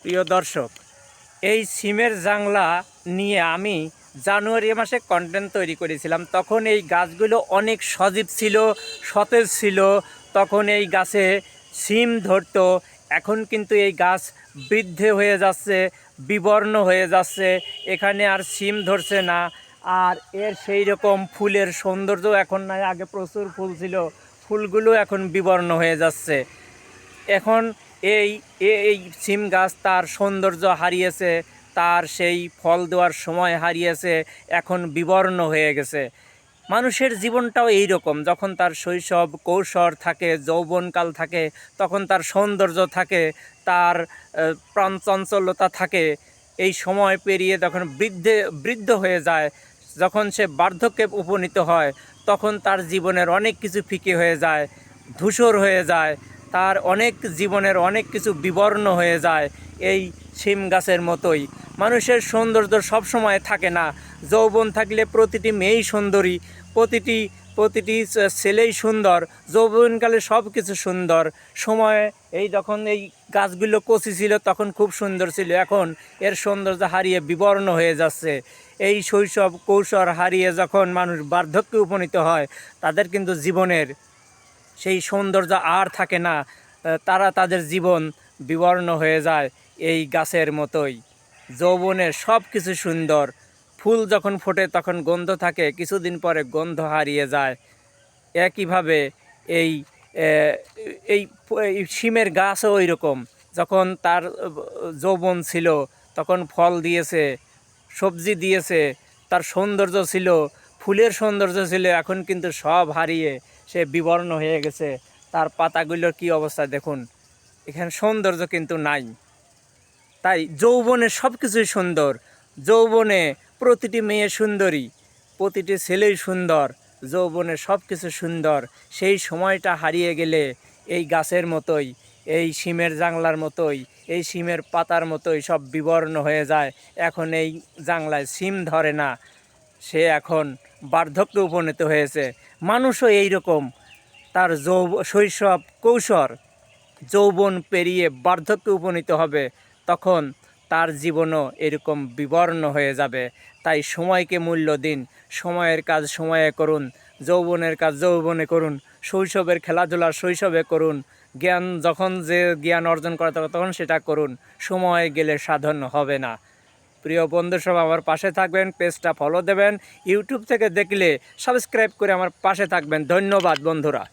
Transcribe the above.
প্রিয় দর্শক, এই সিমের জাংলা নিয়ে আমি জানুয়ারি মাসে কন্টেন্ট তৈরি করেছিলাম। তখন এই গাছগুলো অনেক সজীব ছিল, সতেজ ছিল। তখন এই গাছে সিম ধরতো। এখন কিন্তু এই গাছ বৃদ্ধে হয়ে যাচ্ছে, বিবর্ণ হয়ে যাচ্ছে, এখানে আর সিম ধরছে না। আর এর সেই রকম ফুলের সৌন্দর্য এখন নাই। আগে প্রচুর ফুল ছিল, ফুলগুলো এখন বিবর্ণ হয়ে যাচ্ছে। এখন এই এই সিম গাছ তার সৌন্দর্য হারিয়েছে, তার সেই ফল দেওয়ার সময় হারিয়েছে, এখন বিবর্ণ হয়ে গেছে। মানুষের জীবনটাও এই রকম, যখন তার শৈশব কৈশোর থাকে, যৌবনকাল থাকে, তখন তার সৌন্দর্য থাকে, তার প্রাণচঞ্চলতা থাকে। এই সময় পেরিয়ে যখন বৃদ্ধ হয়ে যায়, যখন সে বার্ধক্যে উপনীত হয়, তখন তার জীবনের অনেক কিছু ফিকে হয়ে যায়, ধূসর হয়ে যায়, তার জীবনের অনেক কিছু বিবর্ণ হয়ে যায়। এই সিম গাছের মতোই মানুষের সৌন্দর্য সবসময় থাকে না। যৌবন থাকলে প্রতিটি মেয়েই সুন্দরী, প্রতিটি ছেলেই সুন্দর, যৌবনকালে সব কিছু সুন্দর। সময় যখন এই গাছগুলো কচি ছিল তখন খুব সুন্দর ছিল, এখন এর সৌন্দর্য হারিয়ে বিবর্ণ হয়ে যাচ্ছে। এই শৈশব কৈশোর হারিয়ে যখন মানুষ বার্ধক্যে উপনীত হয়, তাদের কিন্তু জীবনের সেই সৌন্দর্য আর থাকে না। তাদের জীবন বিবর্ণ হয়ে যায় এই গাছের মতোই। যৌবনে সব কিছু সুন্দর, ফুল যখন ফোটে তখন গন্ধ থাকে, কিছুদিন পরে গন্ধ হারিয়ে যায়। একইভাবে এই এই শিমের গাছও ওই রকম, যখন তার যৌবন ছিল তখন ফল দিয়েছে, সবজি দিয়েছে, তার সৌন্দর্য ছিল, ফুলের সৌন্দর্য ছিল, এখন কিন্তু সব হারিয়ে সে বিবর্ণ হয়ে গেছে। তার পাতাগুলোর কি অবস্থা দেখুন, এখানে সৌন্দর্য কিন্তু নাই। তাই যৌবনে সব কিছুই সুন্দর, যৌবনে প্রতিটি মেয়ে সুন্দরী, প্রতিটি ছেলেই সুন্দর, যৌবনে সব কিছু সুন্দর। সেই সময়টা হারিয়ে গেলে এই গাছের মতোই, এই শিমের জাংলার মতোই, এই শিমের পাতার মতোই সব বিবর্ণ হয়ে যায়। এখন এই জাংলায় শিম ধরে না, সে এখন বার্ধক্যে উপনীত হয়েছে। মানুষও এই রকম, তার শৈশব কৈশোর যৌবন পেরিয়ে বার্ধক্যে উপনীত হবে, তখন তার জীবনও এরকম বিবর্ণ হয়ে যাবে। তাই সময়কে মূল্য দিন, সময়ের কাজ সময়ে করুন, যৌবনের কাজ যৌবনে করুন, শৈশবের খেলাধুলা শৈশবে করুন, জ্ঞান যখন যে জ্ঞান অর্জন করা তখন সেটা করুন। সময় গেলে সাধন হবে না। প্রিয় বন্ধু সব আমার পাশে থাকবেন, পেজটা ফলো দেবেন, ইউটিউব থেকে দেখলে সাবস্ক্রাইব করে আমার পাশে থাকবেন। ধন্যবাদ বন্ধুরা।